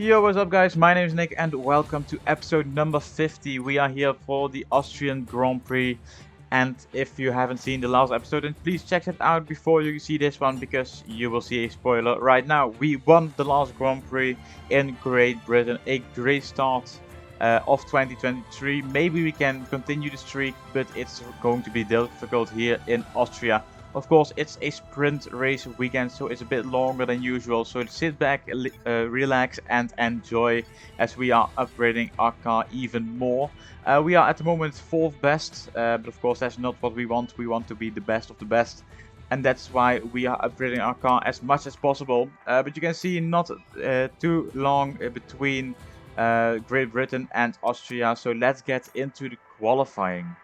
Yo, what's up guys? My name is Nick and welcome to episode number 50. We are here for the Austrian Grand Prix, and if you haven't seen the last episode, then please check it out before you see this one because you will see a spoiler right now. We won the last Grand Prix in Great Britain, a great start of 2023. Maybe we can continue the streak, but it's going to be difficult here in Austria. Of course, it's a sprint race weekend, so it's a bit longer than usual. So sit back, relax, and enjoy as we are upgrading our car even more. We are at the moment 4th best, but of course that's not what we want. We want to be the best of the best. And that's why we are upgrading our car as much as possible. But you can see not too long between Great Britain and Austria. So let's get into the qualifying.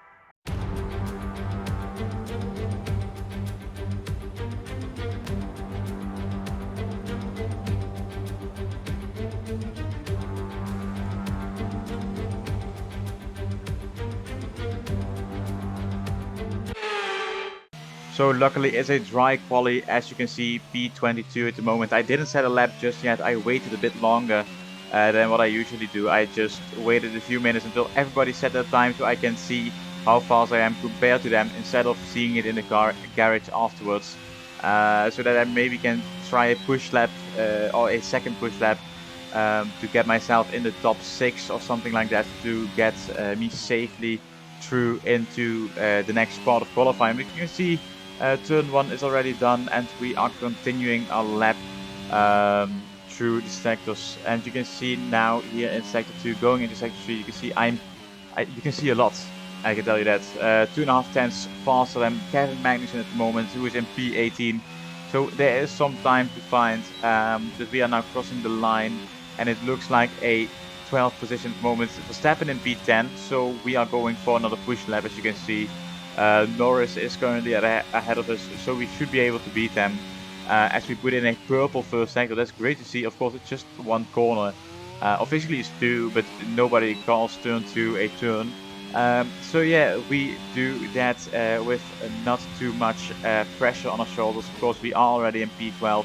So luckily it's a dry quali, as you can see, P22 at the moment. I didn't set a lap just yet, I waited a bit longer than what I usually do. I just waited a few minutes until everybody set their time so I can see how fast I am compared to them instead of seeing it in the garage afterwards. So that I maybe can try a push lap or a second push lap to get myself in the top 6 or something like that to get me safely through into the next part of qualifying. But you can see turn 1 is already done and we are continuing our lap through the sectors, and you can see now here in sector 2 going into sector 3 you can see you can see a lot, I can tell you that. 2.5 tenths faster than Kevin Magnussen at the moment, who is in P18, so there is some time to find, but we are now crossing the line and it looks like a 12th position at the moment. Verstappen in P10, so we are going for another push lap. As you can see, Norris is currently ahead of us, so we should be able to beat them as we put in a purple first sector. That's great to see. Of course, it's just one corner. Officially it's 2, but nobody calls turn 2 a turn. So yeah, we do that with not too much pressure on our shoulders. Of course, we are already in P12,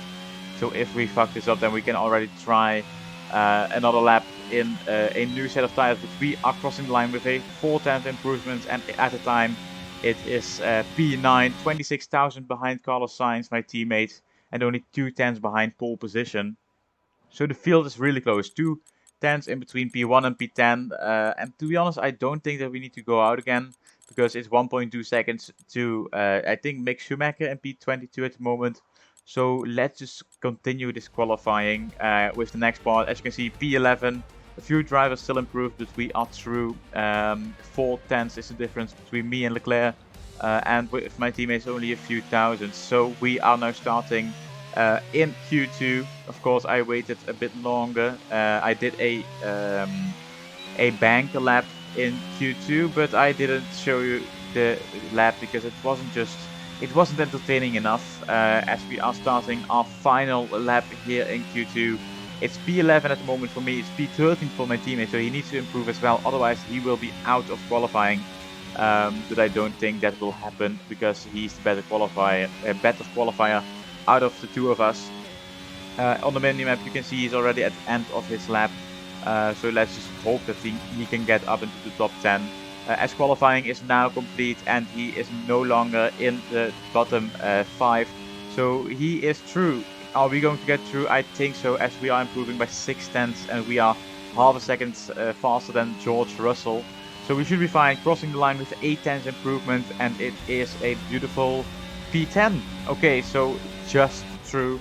so if we fuck this up, then we can already try another lap in a new set of tires. But we are crossing the line with a 4/10 improvement, and at the time it is P9, 26,000 behind Carlos Sainz, my teammate, and only 2/10 behind pole position. So the field is really close, 2/10 in between P1 and P10, and to be honest, I don't think that we need to go out again, because it's 1.2 seconds to, I think, Mick Schumacher in P22 at the moment. So let's just continue this qualifying with the next part. As you can see, P11, a few drivers still improved, but we are through. 4/10 is the difference between me and Leclerc, and with my teammates only a few thousand. So we are now starting in Q2. Of course, I waited a bit longer. I did a bank lap in Q2, but I didn't show you the lap because it wasn't entertaining enough. As we are starting our final lap here in Q2. It's P11 at the moment for me. It's P13 for my teammate, so he needs to improve as well. Otherwise, he will be out of qualifying. But I don't think that will happen because he's the better qualifier out of the two of us. On the minimap, you can see he's already at the end of his lap. So let's just hope that he can get up into the top 10. As qualifying is now complete and he is no longer in the bottom 5. So he is through. Are we going to get through? I think so, as we are improving by 6/10 and we are half a second faster than George Russell. So we should be fine, crossing the line with 8/10 improvement, and it is a beautiful P10. Okay, so just through.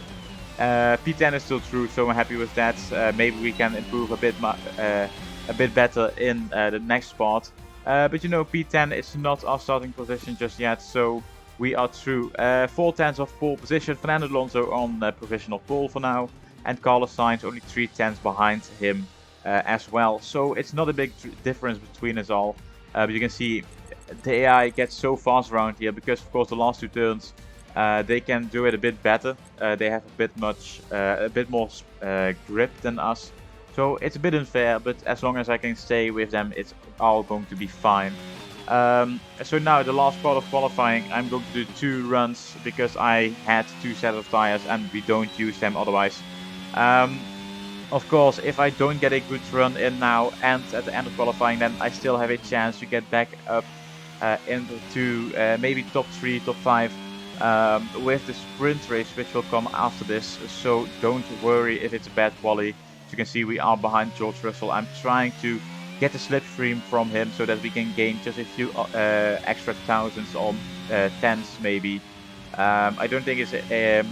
P10 is still through, so I'm happy with that. Maybe we can improve a bit better in the next spot. But you know, P10 is not our starting position just yet, so we are through. 4/10 of pole position. Fernando Alonso on provisional pole for now, and Carlos Sainz only 3/10 behind him as well. So it's not a big difference between us all. But you can see the AI gets so fast around here because, of course, the last 2 turns they can do it a bit better. They have a bit more grip than us. So it's a bit unfair, but as long as I can stay with them, it's all going to be fine. So now the last part of qualifying, I'm going to do 2 runs because I had 2 sets of tires and we don't use them otherwise. Of course, if I don't get a good run in now and at the end of qualifying, then I still have a chance to get back up into maybe top 3, top 5 with the sprint race, which will come after this. So don't worry if it's a bad quali. As you can see, we are behind George Russell. I'm trying to get the slipstream from him so that we can gain just a few extra thousands or tenths maybe. I don't think it's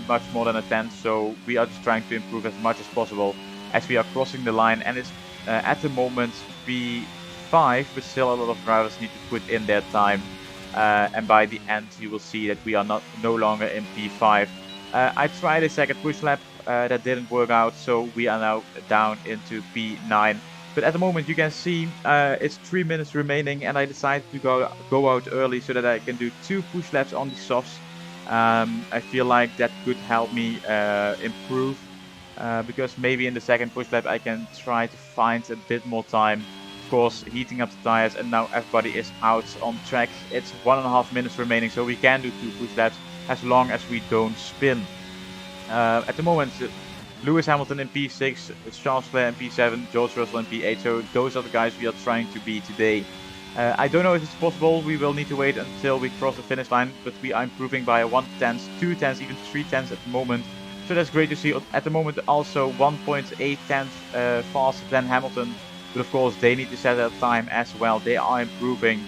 much more than a tenth, so we are just trying to improve as much as possible as we are crossing the line. And it's at the moment P5, but still a lot of drivers need to put in their time. And by the end, you will see that we are no longer in P5. I tried a second push lap, that didn't work out, so we are now down into P9. But at the moment, you can see it's 3 minutes remaining, and I decided to go out early so that I can do 2 push laps on the softs. I feel like that could help me improve, because maybe in the second push lap I can try to find a bit more time. Of course, heating up the tires, and now everybody is out on track. It's 1.5 minutes remaining, so we can do 2 push laps as long as we don't spin. At the moment, Lewis Hamilton in P6, Charles Leclerc in P7, George Russell in P8, so those are the guys we are trying to beat today. I don't know if it's possible. We will need to wait until we cross the finish line, but we are improving by 1/10, 2/10, even 3/10 at the moment. So that's great to see. At the moment, also 1.8 tenths faster than Hamilton. But of course, they need to set their time as well. They are improving.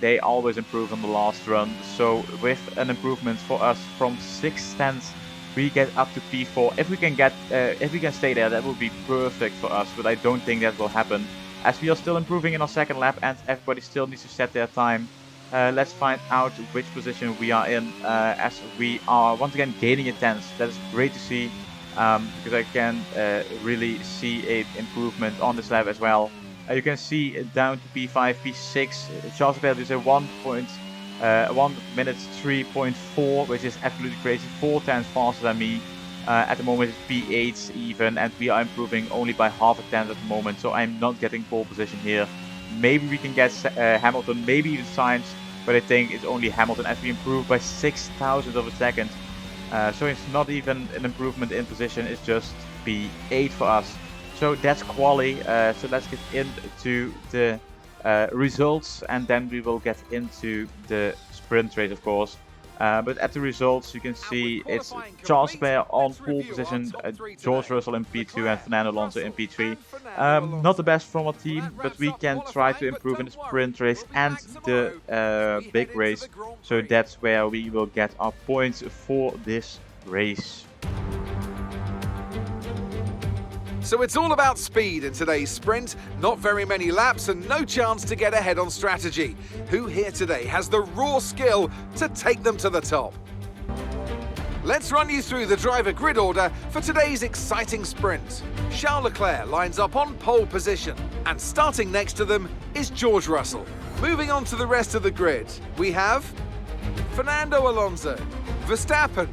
They always improve on the last run. So with an improvement for us from 6 tenths, we get up to P4. If we can stay there, that would be perfect for us. But I don't think that will happen, as we are still improving in our second lap and everybody still needs to set their time. Let's find out which position we are in, as we are once again gaining a tenth. That is great to see, because I can really see an improvement on this lap as well. You can see down to P5, P6, Charles Leclerc is a 1 minute 3.4, which is absolutely crazy, 4 tenths faster than me. At the moment it's P8 even, and we are improving only by half a tenth at the moment, so I'm not getting pole position here. Maybe we can get Hamilton, maybe even Sainz, but I think it's only Hamilton, as we improve by 6,000 of a second. So it's not even an improvement in position, it's just P8 for us. So that's quali. So let's get into the results, and then we will get into the sprint race, of course. But at the results, you can see it's Charles Leclerc on pole position, George Russell in P2 and Fernando Alonso in P3. Not the best from our team, but we can try to improve in the sprint race and the big race. So that's where we will get our points for this race. So it's all about speed in today's sprint, not very many laps and no chance to get ahead on strategy. Who here today has the raw skill to take them to the top? Let's run you through the driver grid order for today's exciting sprint. Charles Leclerc lines up on pole position, and starting next to them is George Russell. Moving on to the rest of the grid, we have Fernando Alonso, Verstappen,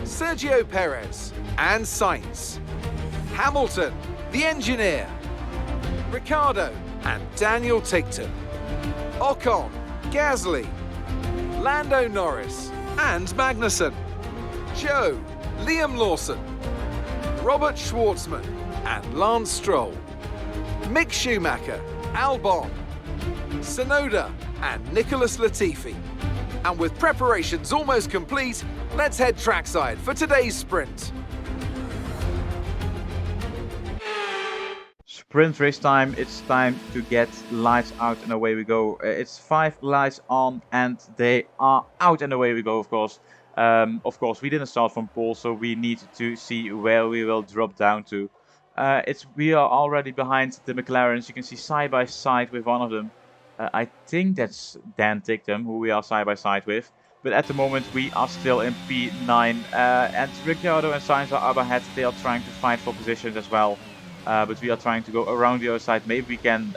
Sergio Perez and Sainz, Hamilton, the engineer, Ricciardo and Daniel Tickton, Ocon, Gasly, Lando Norris and Magnussen, Joe, Liam Lawson, Robert Schwartzman and Lance Stroll, Mick Schumacher, Albon, Tsunoda and Nicholas Latifi. And with preparations almost complete, let's head trackside for today's sprint. Sprint race time, it's time to get lights out and away we go. It's 5 lights on and they are out and away we go, of course. We didn't start from pole, so we need to see where we will drop down to. We are already behind the McLarens. You can see side by side with one of them. I think that's Dan Tickton, who we are side by side with. But at the moment we are still in P9, and Ricciardo and Sainz are up ahead. They are trying to fight for positions as well. But we are trying to go around the other side. Maybe we can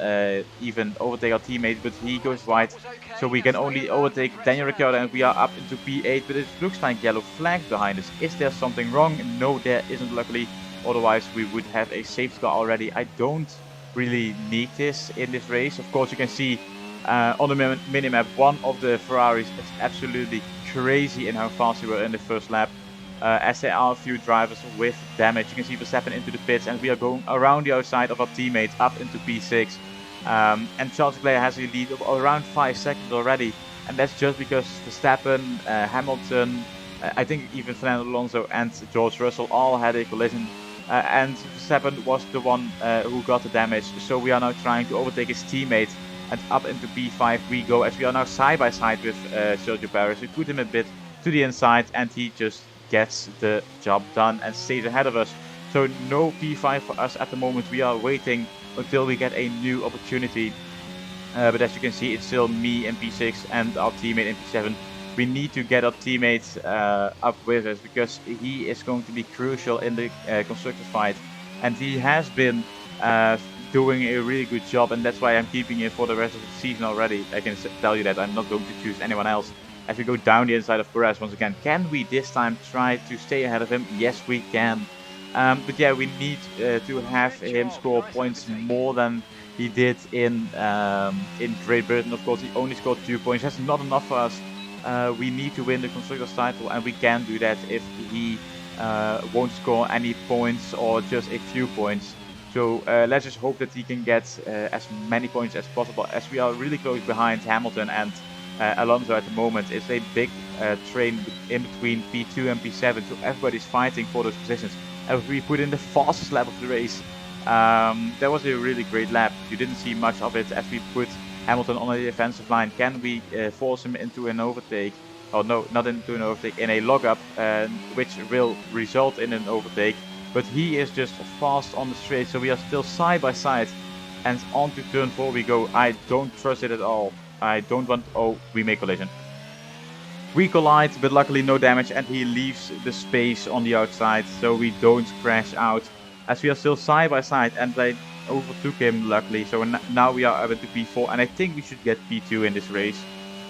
even overtake our teammate, but he goes wide. So we can only overtake Daniel Ricciardo, and we are up into P8. But it looks like yellow flags behind us. Is there something wrong? No, there isn't, luckily. Otherwise, we would have a safety car already. I don't really need this in this race. Of course, you can see on the minimap, one of the Ferraris is absolutely crazy in how fast we were in the first lap. as there are a few drivers with damage. You can see Verstappen into the pits, and we are going around the outside of our teammates up into P6. And Charles Leclerc has a lead of around 5 seconds already, and that's just because Verstappen, Hamilton, I think even Fernando Alonso and George Russell all had a collision. And Verstappen was the one who got the damage, so we are now trying to overtake his teammate, and up into P5 we go, as we are now side by side with Sergio Perez. We put him a bit to the inside, and he just gets the job done and stays ahead of us. So no P5 for us at the moment. We are waiting until we get a new opportunity. But as you can see, it's still me in P6 and our teammate in P7. We need to get our teammate up with us, because he is going to be crucial in the constructors fight. And he has been doing a really good job, and that's why I'm keeping him for the rest of the season already. I can tell you that I'm not going to choose anyone else. As we go down the inside of Perez once again, can we this time try to stay ahead of him? Yes, we can. But yeah, we need to have him score points more than he did in Great Britain. Of course, he only scored 2 points. That's not enough for us. We need to win the constructors title, and we can do that if he won't score any points or just a few points. So let's just hope that he can get as many points as possible, as we are really close behind Hamilton and Alonso at the moment. It's a big train in between P2 and P7, so everybody's fighting for those positions. And we put in the fastest lap of the race. That was a really great lap. You didn't see much of it, as we put Hamilton on the defensive line. Can we force him into an overtake? Oh no, not into an overtake, in a log-up, which will result in an overtake. But he is just fast on the straight, so we are still side by side. And on to turn 4 we go. I don't trust it at all. I don't want... Oh, we make collision. We collide, but luckily no damage, and he leaves the space on the outside, so we don't crash out. As we are still side by side, and I overtook him luckily, so now we are up to P4, and I think we should get P2 in this race.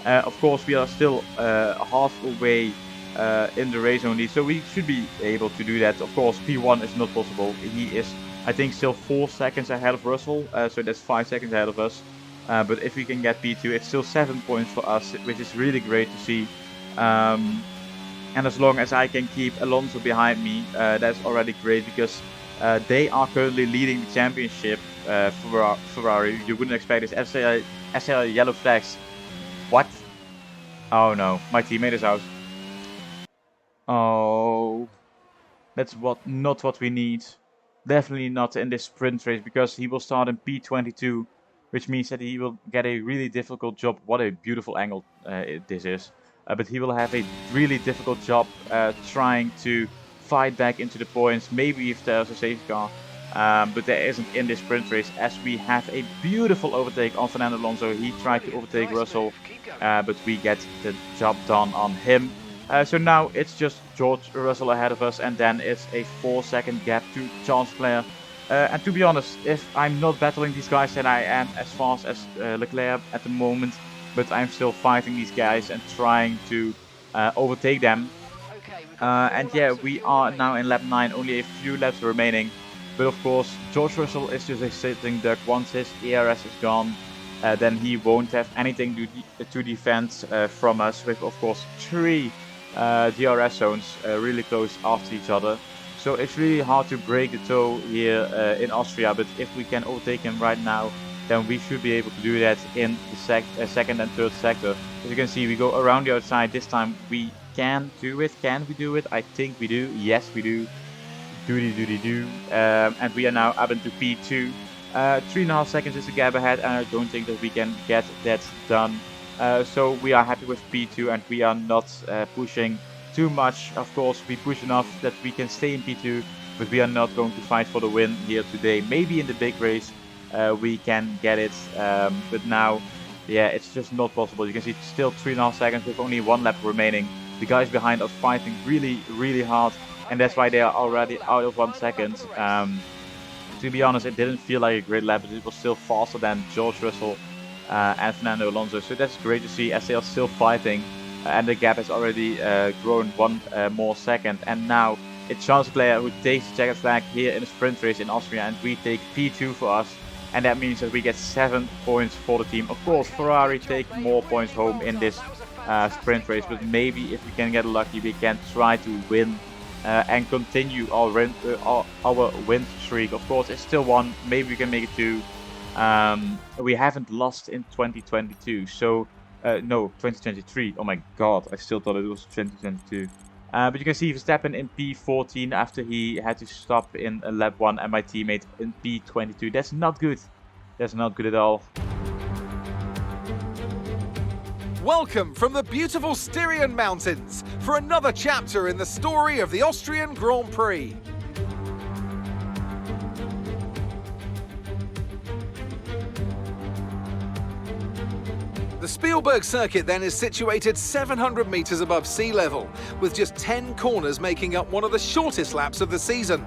Of course, we are still halfway in the race only, so we should be able to do that. Of course, P1 is not possible. He is, I think, still 4 seconds ahead of Russell, so that's 5 seconds ahead of us. But if we can get P2, it's still 7 points for us, which is really great to see. And as long as I can keep Alonso behind me, that's already great, because they are currently leading the championship for Ferrari. You wouldn't expect this. As there are yellow flags. What? Oh no, my teammate is out. Oh, that's not what we need. Definitely not in this sprint race, because he will start in P22, which means that he will get a really difficult job. What a beautiful angle this is. But he will have a really difficult job trying to fight back into the points, maybe if there's a safety car. But there isn't in this sprint race, as we have a beautiful overtake on Fernando Alonso. He tried to overtake Russell, but we get the job done on him. So now it's just George Russell ahead of us, and then it's a 4-second gap to Charles Leclerc. And to be honest, if I'm not battling these guys, then I am as fast as Leclerc at the moment. But I'm still fighting these guys and trying to overtake them. And yeah, we are now in lap 9, only a few laps remaining. But of course, George Russell is just a sitting duck. Once his ERS is gone, then he won't have anything to defend from us, with of course 3 DRS zones really close after each other. So it's really hard to break the toe here in Austria, but if we can overtake him right now, then we should be able to do that in the second and third sector. As you can see, we go around the outside. This time we can do it. Can we do it? I think we do. Yes, we do. Do. And we are now up into P2. 3.5 seconds is the gap ahead, and I don't think that we can get that done. So we are happy with P2, and we are not pushing too much. Of course, we push enough that we can stay in P2, but we are not going to fight for the win here today. Maybe in the big race we can get it, but now, yeah, it's just not possible. You can see it's still 3.5 seconds with only 1 lap remaining. The guys behind us fighting really hard, and that's why they are already out of 1 second. To be honest, it didn't feel like a great lap, but it was still faster than George Russell and Fernando Alonso. So that's great to see, as they are still fighting, and the gap has already grown 1 more second. And now it's Charles Leclerc who takes the checkered flag here in the sprint race in Austria, and we take P2 for us. And that means that we get 7 points for the team. Of course, Ferrari take more points home in this sprint race, but maybe if we can get lucky, we can try to win and continue our win streak. Of course, it's still 1. Maybe we can make it 2. We haven't lost in 2022, so no, 2023. Oh my god, I still thought it was 2022. But you can see Verstappen in P14 after he had to stop in lap 1, and my teammate in P22. That's not good. That's not good at all. Welcome from the beautiful Styrian Mountains for another chapter in the story of the Austrian Grand Prix. The Spielberg circuit then is situated 700 metres above sea level, with just 10 corners making up one of the shortest laps of the season.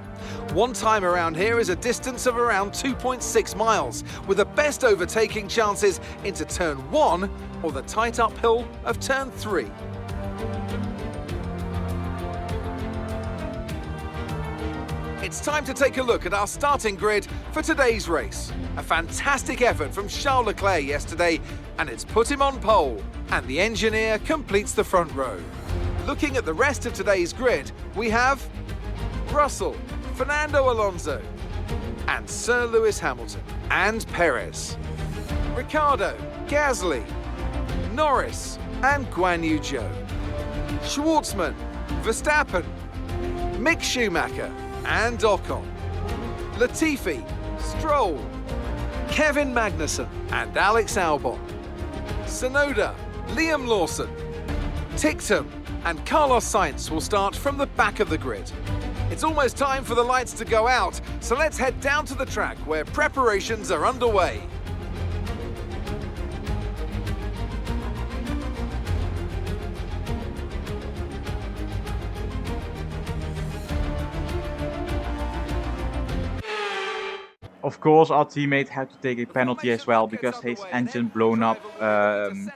One time around here is a distance of around 2.6 miles, with the best overtaking chances into turn 1 or the tight uphill of turn 3. It's time to take a look at our starting grid for today's race. A fantastic effort from Charles Leclerc yesterday, and it's put him on pole, and the engineer completes the front row. Looking at the rest of today's grid, we have Russell, Fernando Alonso, and Sir Lewis Hamilton, and Perez, Ricciardo, Gasly, Norris, and Guan Yu Zhou, Schwartzman, Verstappen, Mick Schumacher, and Ocon, Latifi, Stroll, Kevin Magnussen, and Alex Albon, Tsunoda, Liam Lawson, Ticktum, and Carlos Sainz will start from the back of the grid. It's almost time for the lights to go out, so let's head down to the track where preparations are underway. Of course, our teammate had to take a penalty as well because his engine blown up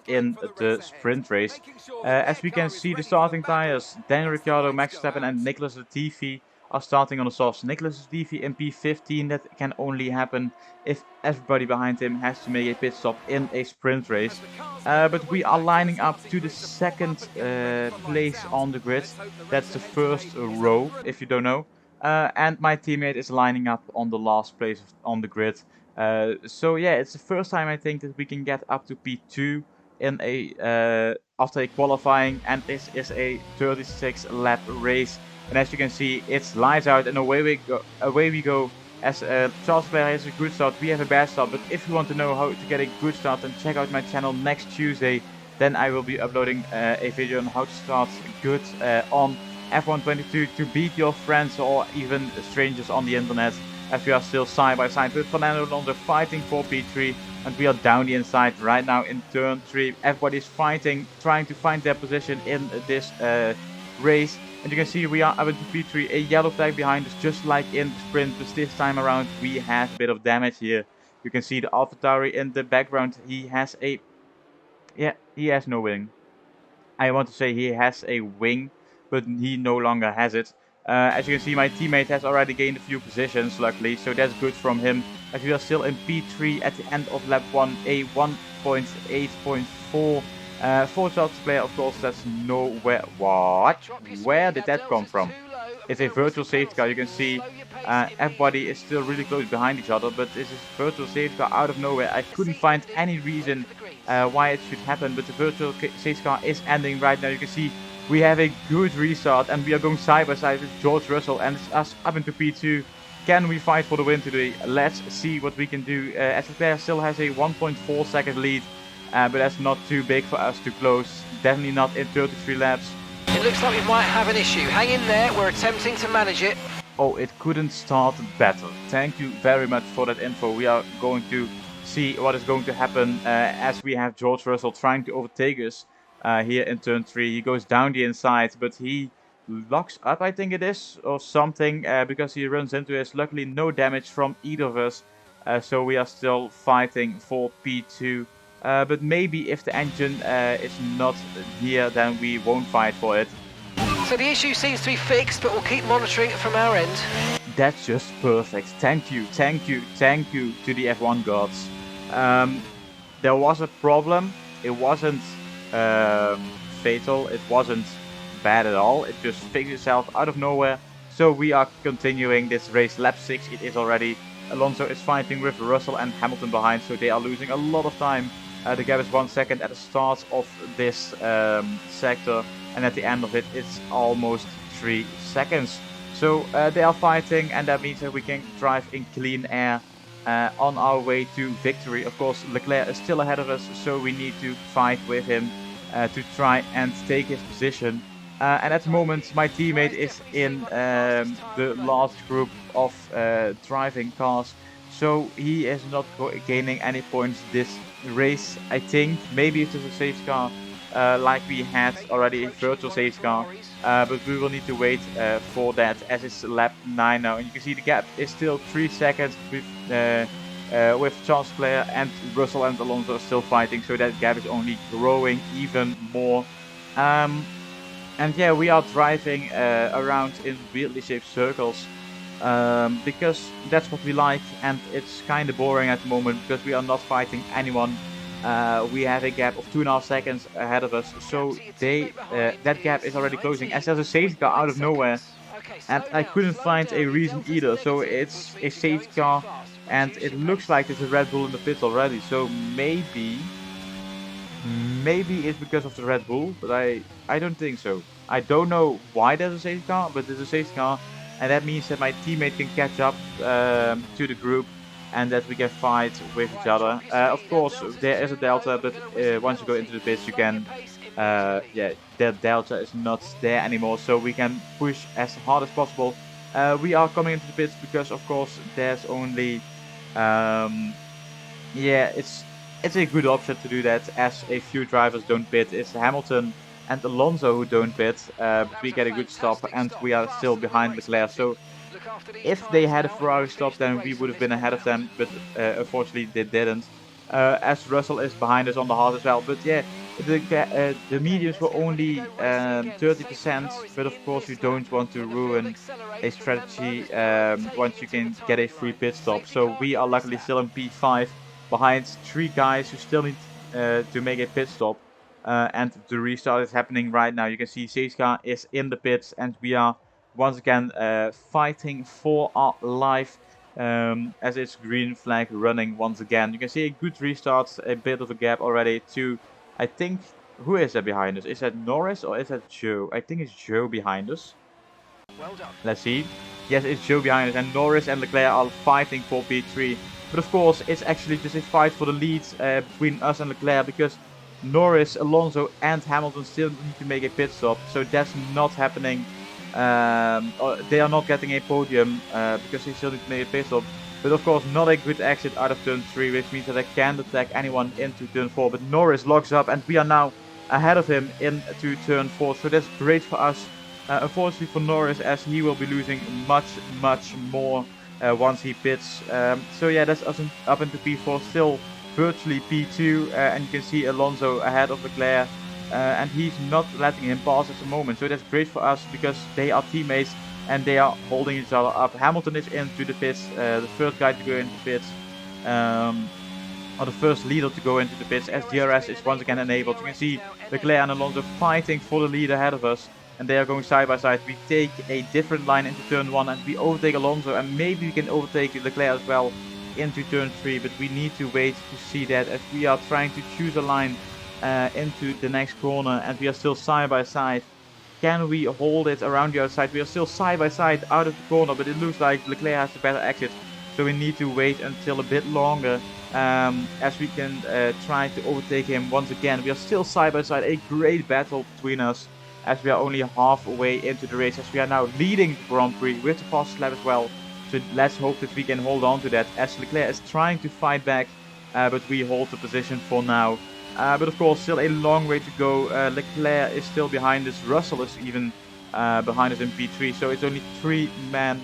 in the sprint race. As we can see, the starting tires, Daniel Ricciardo, Max Verstappen and Nicholas Latifi are starting on the softs. Nicholas Latifi in P15, that can only happen if everybody behind him has to make a pit stop in a sprint race. But we are lining up to the second place on the grid. That's the first row, if you don't know. And my teammate is lining up on the last place on the grid. So yeah, it's the first time I think that we can get up to P2 in a after a qualifying, and this is a 36 lap race. And as you can see, it's lights out and away we go. Away we go. As Charles Leclerc has a good start, we have a bad start. But if you want to know how to get a good start, then check out my channel next Tuesday. Then I will be uploading a video on how to start good on F1 22 to beat your friends or even strangers on the internet, as we are still side by side with Fernando Alonso fighting for P3, and we are down the inside right now in turn 3. Everybody's fighting, trying to find their position in this race, and you can see we are up into P3, a yellow flag behind us just like in the sprint, but this time around we have a bit of damage here. You can see the AlphaTauri in the background. He has no wing. I want to say he has a wing, but he no longer has it. As you can see, my teammate has already gained a few positions, luckily, so that's good from him. As we are still in P3 at the end of lap 1, a 1.8.4. For Charles Leclerc, of course, that's nowhere. What? Where did that come from? It's a virtual safety car. You can see everybody is still really close behind each other, but this is virtual safety car out of nowhere. I couldn't find any reason why it should happen, but the virtual safety car is ending right now. You can see we have a good restart, and we are going side by side with George Russell, and it's us up into P2. Can we fight for the win today? Let's see what we can do. As Leclerc still has a 1.4 second lead, but that's not too big for us to close. Definitely not in 33 laps. It looks like we might have an issue. Hang in there, we're attempting to manage it. Oh, it couldn't start better. Thank you very much for that info. We are going to see what is going to happen as we have George Russell trying to overtake us. Here in turn 3, he goes down the inside, but he locks up, I think it is, or something, because he runs into us. Luckily, no damage from either of us, so we are still fighting for P2. But maybe if the engine is not here, then we won't fight for it. So the issue seems to be fixed, but we'll keep monitoring it from our end. That's just perfect. Thank you, thank you, thank you to the F1 gods. There was a problem. It wasn't fatal, it wasn't bad at all. It just fixed itself out of nowhere. So we are continuing this race. Lap 6 it is already. Alonso is fighting with Russell and Hamilton behind, so they are losing a lot of time. The gap is 1 second at the start of this sector, and at the end of it, it's almost 3 seconds. So they are fighting, and that means that we can drive in clean air on our way to victory. Of course, Leclerc is still ahead of us, so we need to fight with him to try and take his position. And at the moment, my teammate is in the last group of driving cars, so he is not gaining any points this race. I think maybe it is a safety car, like we had already a virtual safety car, but we will need to wait for that, as it's lap 9 now. And you can see the gap is still 3 seconds with Charles Leclerc, and Russell and Alonso are still fighting, so that gap is only growing even more. And yeah, we are driving around in weirdly shaped circles because that's what we like, and it's kind of boring at the moment because we are not fighting anyone. We have a gap of 2.5 seconds ahead of us, so that gap is already closing as there's a safety car out of nowhere, and I couldn't find a reason either. So it's a safety car, and it looks like there's a Red Bull in the pits already, so maybe it's because of the Red Bull, but I don't think so. I don't know why there's a safety car, but there's a safety car, and that means that my teammate can catch up to the group, and that we can fight with each other. Of course, there is a delta, but once you go into the pits, you can, yeah, that delta is not there anymore, so we can push as hard as possible. We are coming into the pits because, of course, there's only, yeah, it's a good option to do that, as a few drivers don't pit. It's Hamilton and Alonso who don't pit, but we get a good stop, and we are still behind Leclerc. So if they had a Ferrari stop, then we would have been ahead of them, but unfortunately they didn't. As Russell is behind us on the hard as well. But yeah, the mediums were only 30%, but of course you don't want to ruin a strategy once you can get a free pit stop. So we are luckily still in P5 behind 3 guys who still need to make a pit stop. And the restart is happening right now. You can see Seiska is in the pits, and we are once again fighting for our life as it's green flag running once again. You can see a good restart, a bit of a gap already to, I think, who is that behind us? Is that Norris or is that Joe? I think it's Joe behind us. Well done. Let's see. Yes, it's Joe behind us, and Norris and Leclerc are fighting for P3. But of course, it's actually just a fight for the lead between us and Leclerc, because Norris, Alonso and Hamilton still need to make a pit stop. So that's not happening. Or they are not getting a podium because they still need to make a pit stop. But of course, not a good exit out of turn 3, which means that I can't attack anyone into turn 4. But Norris locks up, and we are now ahead of him into turn 4. So that's great for us. Unfortunately for Norris, as he will be losing much more once he pits. So yeah, that's us up into P4, still virtually P2, and you can see Alonso ahead of Leclerc, and he's not letting him pass at the moment. So that's great for us because they are teammates and they are holding each other up. Hamilton is into the pits, the first guy to go into the pits. Or the first leader to go into the pits, as DRS is once again enabled. You can see Leclerc and Alonso fighting for the lead ahead of us, and they are going side by side. We take a different line into turn 1, and we overtake Alonso, and maybe we can overtake Leclerc as well into turn 3, but we need to wait to see that, as we are trying to choose a line into the next corner, and we are still side by side. Can we hold it around the outside? We are still side by side out of the corner, but it looks like Leclerc has a better exit, so we need to wait until a bit longer, as we can try to overtake him once again. We are still side by side, a great battle between us, as we are only halfway into the race, as we are now leading the Grand Prix with the fastest lap as well. So let's hope that we can hold on to that, as Leclerc is trying to fight back, but we hold the position for now. But of course, still a long way to go. Leclerc is still behind us. Russell is even behind us in P3, so it's only 3 men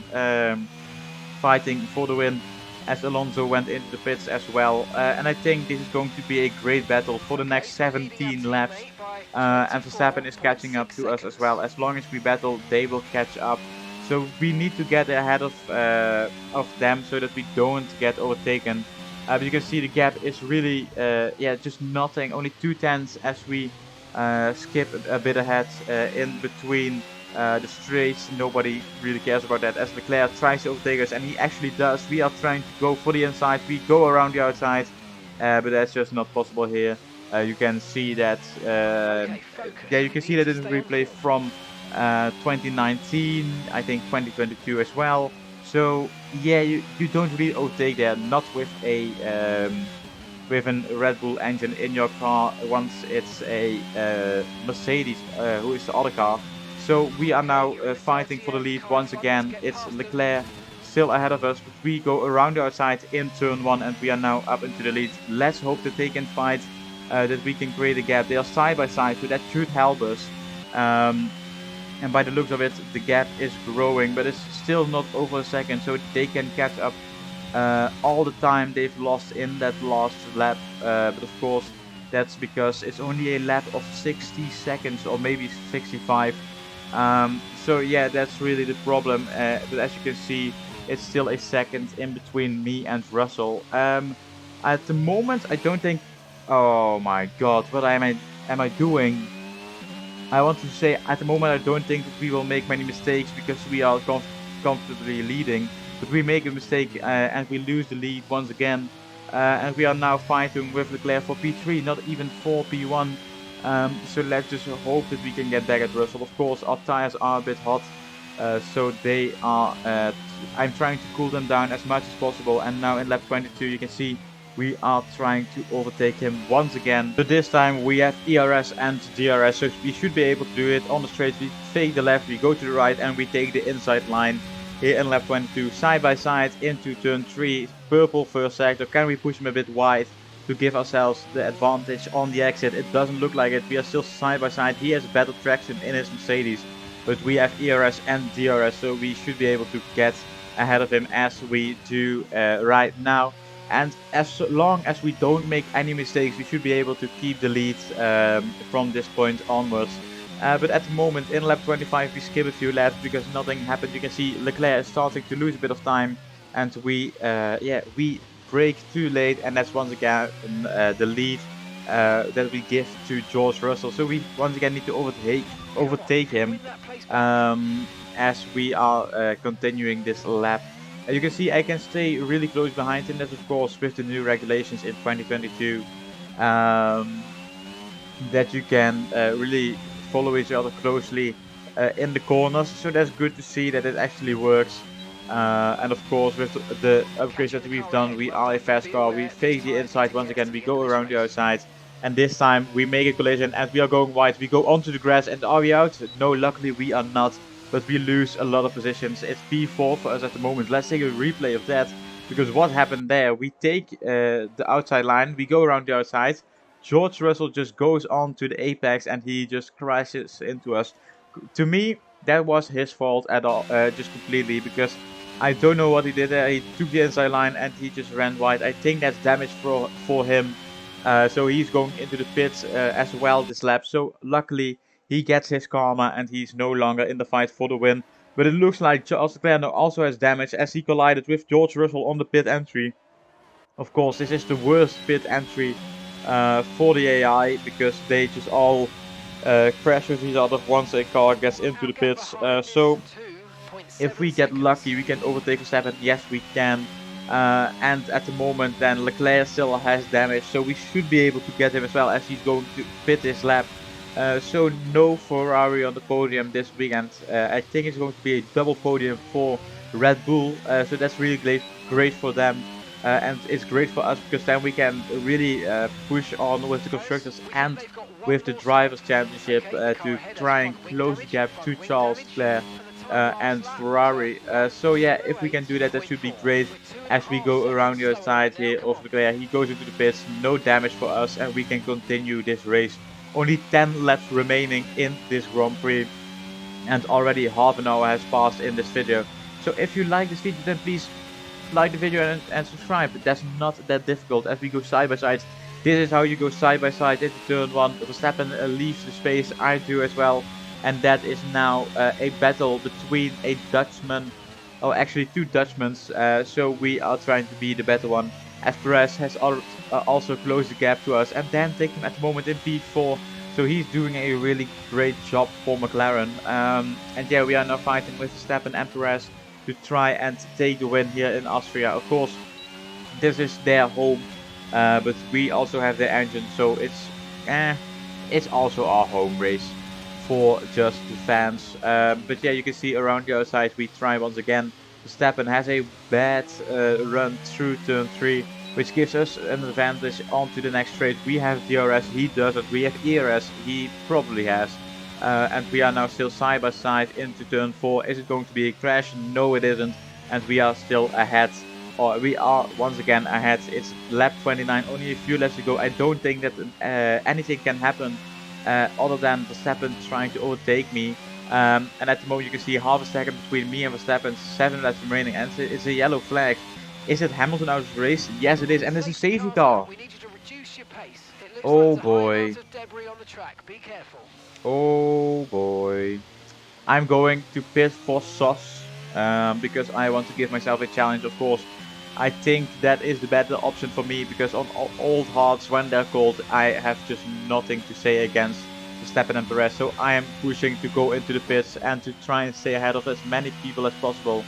fighting for the win, as Alonso went into the pits as well. And I think this is going to be a great battle for the next 17 laps. And Verstappen is catching up to us as well. As long as we battle, they will catch up. So we need to get ahead of them so that we don't get overtaken. But you can see the gap is really, yeah, just nothing. Only 2 tenths, as we skip a bit ahead in between the straights. Nobody really cares about that as Leclerc tries to overtake us, and he actually does. We are trying to go for the inside. We go around the outside, but that's just not possible here. You can see that. Yeah, you can see that in the replay from 2019, I think 2022 as well. So yeah, you don't really overtake there, not with a Red Bull engine in your car once it's a Mercedes, who is the other car. So we are now fighting for the lead once again. It's Leclerc still ahead of us, but we go around the outside in turn 1 and we are now up into the lead. Let's hope that they can fight, that we can create a gap. They are side by side, so that should help us. And by the looks of it, the gap is growing, but it's still not over a second, so they can catch up all the time they've lost in that last lap. But of course, that's because it's only a lap of 60 seconds or maybe 65. So yeah, that's really the problem. But as you can see, it's still a second in between me and Russell. At the moment, I don't think. Oh my God, what am I doing? I want to say at the moment I don't think that we will make many mistakes because we are comfortably leading. But we make a mistake and we lose the lead once again. And we are now fighting with Leclerc for P3, not even for P1. So let's just hope that we can get back at Russell. Of course, our tires are a bit hot. So they are. I'm trying to cool them down as much as possible. And now in lap 22, you can see we are trying to overtake him once again. So this time we have ERS and DRS, so we should be able to do it on the straight. We fake the left, we go to the right, and we take the inside line here in lap 22, side by side into turn 3. Purple first sector. Can we push him a bit wide to give ourselves the advantage on the exit? It doesn't look like it. We are still side by side. He has better traction in his Mercedes, but we have ERS and DRS, so we should be able to get ahead of him as we do right now. And as long as we don't make any mistakes, we should be able to keep the lead from this point onwards. But at the moment, in lap 25, we skip a few laps because nothing happened. You can see Leclerc is starting to lose a bit of time, and we brake too late, and that's once again the lead that we give to George Russell. So we once again need to overtake him as we are continuing this lap. You can see I can stay really close behind him. That's of course with the new regulations in 2022 that you can really follow each other closely in the corners. So that's good to see that it actually works. And of course with the upgrades that we've done, we are a fast car. We fake the inside once again. We go around the outside. And this time we make a collision and we are going wide. We go onto the grass and are we out? No, luckily we are not. But we lose a lot of positions. It's P4 for us at the moment. Let's take a replay of that. Because what happened there? We take the outside line. We go around the outside. George Russell just goes on to the apex and he just crashes into us. To me, that was his fault at all, just completely. Because I don't know what he did there. He took the inside line and he just ran wide. I think that's damage for him. So he's going into the pits as well this lap. So luckily he gets his karma and he's no longer in the fight for the win. But it looks like Charles Leclerc also has damage as he collided with George Russell on the pit entry. Of course, this is the worst pit entry for the AI because they just all crash with each other once a car gets into the pits. So if we get lucky, we can overtake Verstappen. Yes, we can. And at the moment, then Leclerc still has damage, so we should be able to get him as well as he's going to pit this lap. So no Ferrari on the podium this weekend. I think it's going to be a double podium for Red Bull, so that's really great for them. And it's great for us because then we can really push on with the constructors and with the drivers championship to try and close the gap to Charles Leclerc and Ferrari. So yeah, if we can do that, that should be great. As we go around the other side here of Leclerc, he goes into the pits, no damage for us, and we can continue this race. Only 10 laps remaining in this Grand Prix, and already half an hour has passed in this video. So if you like this video, then please like the video and subscribe. That's not that difficult as we go side by side. This is how you go side by side into turn 1. Verstappen leaves the space, I do as well. And that is now a battle between a Dutchman, or actually two Dutchmen. So we are trying to be the better one. As Perez has also closed the gap to us and then take him at the moment in P4. So he's doing a really great job for McLaren. And yeah, we are now fighting with Verstappen and Perez to try and take the win here in Austria. Of course, this is their home, but we also have their engine, so it's also our home race for just the fans. But yeah, you can see around the outside we try once again. Verstappen has a bad run through turn 3, which gives us an advantage onto the next straight. We have DRS, he doesn't. We have ERS, he probably has. And we are now still side by side into turn 4. Is it going to be a crash? No, it isn't. And we are still ahead. Or we are once again ahead. It's lap 29, only a few laps to go. I don't think that anything can happen other than Verstappen trying to overtake me. And at the moment you can see half a second between me and Verstappen, 7 laps remaining, and it's a yellow flag. Is it Hamilton out of the race? Yes, it is, and there's a safety car. Oh boy. Oh boy. I'm going to pit for sauce because I want to give myself a challenge, of course. I think that is the better option for me because on old hearts, when they're cold, I have just nothing to say against Verstappen and Perez. So I am pushing to go into the pits and to try and stay ahead of as many people as possible.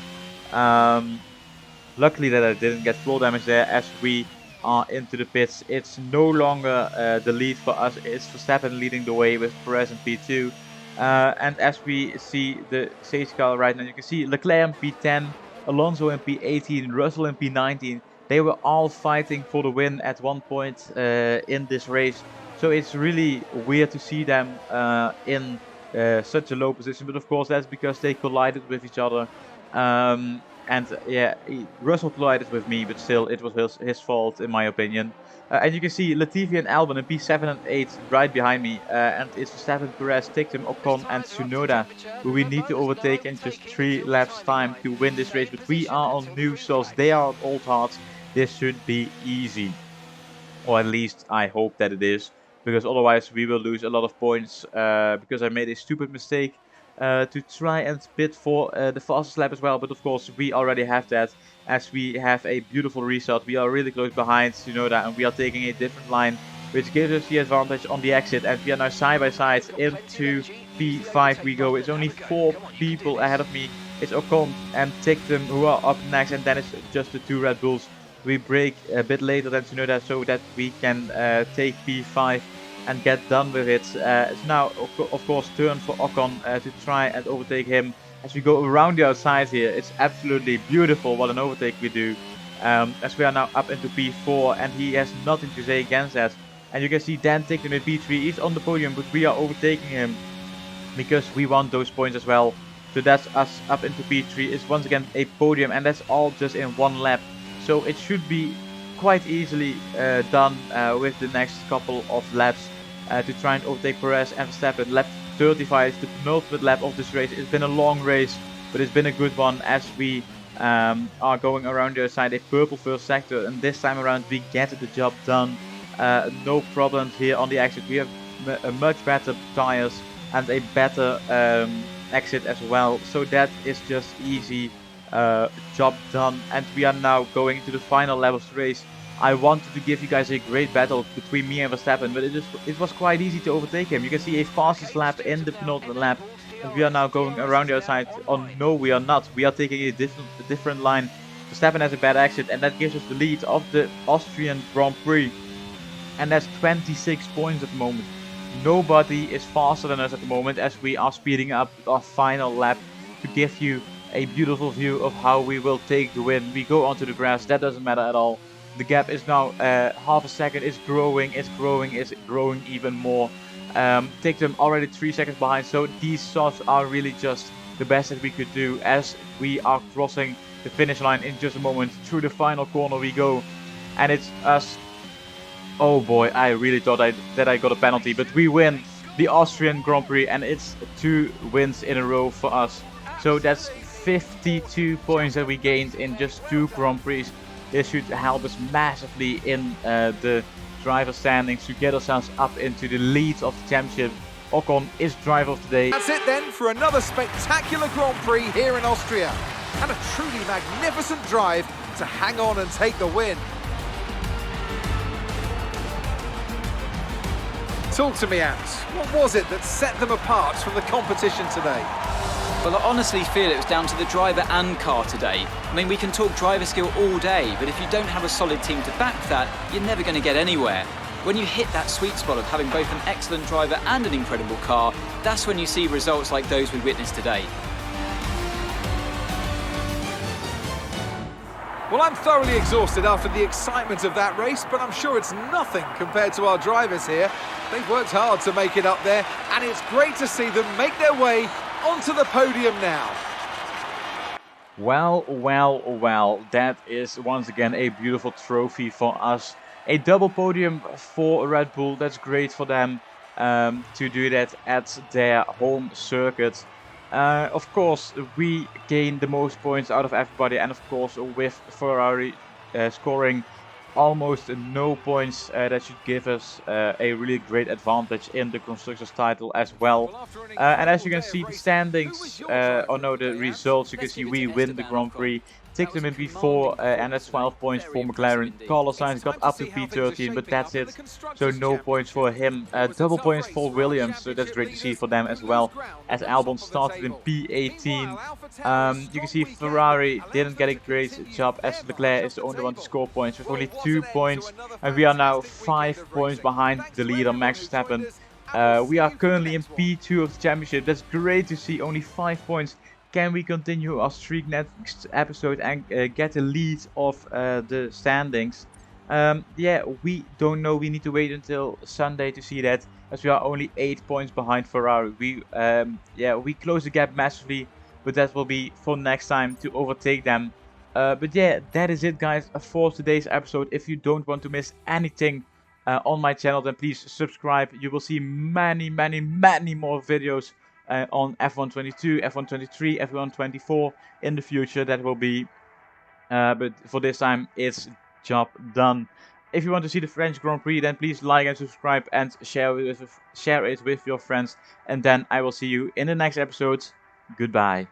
Luckily that I didn't get floor damage there as we are into the pits. It's no longer the lead for us. It's Verstappen leading the way with Perez in P2. And as we see the safety car right now, you can see Leclerc in P10, Alonso in P18, Russell in P19. They were all fighting for the win at one point in this race. So it's really weird to see them in such a low position. But of course, that's because they collided with each other. And yeah, Russell collided with me, but still, it was his fault, in my opinion. And you can see Latifi and Albon in P7 and 8 right behind me. And it's Verstappen, Perez, Ticktum, Ocon, and Tsunoda, who we need to overtake in just 3 laps' time to win this race. But we are on new soils, they are on old hearts. This should be easy. Or at least I hope that it is. Because otherwise we will lose a lot of points. Because I made a stupid mistake to try and pit for the fastest lap as well. But of course we already have that. As we have a beautiful restart. We are really close behind Tsunoda. And we are taking a different line. Which gives us the advantage on the exit. And we are now side by side into P5 we go. It's only 4 people ahead of me. It's Ocon and Ticktum who are up next. And then it's just the 2 Red Bulls. We break a bit later than Tsunoda so that we can take P5 and get done with it. It's now, of course, turn for Ocon to try and overtake him as we go around the outside here. It's absolutely beautiful what an overtake we do. As we are now up into P4 and he has nothing to say against that. And you can see Dan Ticktum in P3. He's on the podium, but we are overtaking him because we want those points as well. So that's us up into P3. It's once again a podium, and that's all just in 1 lap. So it should be quite easily done with the next couple of laps to try and overtake Perez and Verstappen. Lap 35 is the penultimate lap of this race. It's been a long race, but it's been a good one as we are going around the other side, a purple first sector, and this time around we get the job done. No problems here on the exit. We have much better tires and a better exit as well. So that is just easy. Job done, and we are now going into the final lap of the race. I wanted to give you guys a great battle between me and Verstappen, but it was quite easy to overtake him. You can see a fastest lap in the penultimate lap, and we are now going around the outside. Oh no, we are not. We are taking a different line. Verstappen has a bad exit, and that gives us the lead of the Austrian Grand Prix, and that's 26 points at the moment. Nobody is faster than us at the moment as we are speeding up our final lap to give you a beautiful view of how we will take the win. We go onto the grass, that doesn't matter at all. The gap is now half a second, it's growing even more. Take them already 3 seconds behind, so these softs are really just the best that we could do as we are crossing the finish line in just a moment. Through the final corner we go, and it's us. Oh boy, I really thought that I got a penalty, but we win the Austrian Grand Prix, and it's 2 wins in a row for us. So that's 52 points that we gained in just 2 Grand Prix. This should help us massively in the driver standings to get ourselves up into the lead of the championship. Ocon is driver of the day. That's it then for another spectacular Grand Prix here in Austria. And a truly magnificent drive to hang on and take the win. Talk to me, Ants. What was it that set them apart from the competition today? Well, I honestly feel it was down to the driver and car today. I mean, we can talk driver skill all day, but if you don't have a solid team to back that, you're never going to get anywhere. When you hit that sweet spot of having both an excellent driver and an incredible car, that's when you see results like those we witnessed today. Well, I'm thoroughly exhausted after the excitement of that race, but I'm sure it's nothing compared to our drivers here. They've worked hard to make it up there, and it's great to see them make their way onto the podium now. Well, that is once again a beautiful trophy for us. A double podium for Red Bull. That's great for them to do that at their home circuit. Of course, we gain the most points out of everybody, and of course with Ferrari scoring almost no points, that should give us a really great advantage in the Constructors title as well. And as you can see, the standings, the results, you can see we win the Grand Prix. Ticked them in before, and that's 12 points for McLaren. Carlos Sainz got up to P13, but that's it. So no points for him. Double points for Williams, so that's great to see for them as well. As Albon started in P18. You can see Ferrari didn't get a great job, as Leclerc is the only one to score points with only 2 points. And we are now 5 points behind the leader, Max Verstappen. We are currently in P2 of the championship. That's great to see, only 5 points. Can we continue our streak next episode and get the lead of the standings? Yeah, we don't know. We need to wait until Sunday to see that, as we are only 8 points behind Ferrari. We close the gap massively, but that will be for next time to overtake them. But yeah, that is it, guys, for today's episode. If you don't want to miss anything on my channel, then please subscribe. You will see many more videos on F122, F123, F124 in the future. That will be, but for this time it's job done. If you want to see the French Grand Prix, then please like and subscribe and share it with your friends. And then I will see you in the next episode. Goodbye.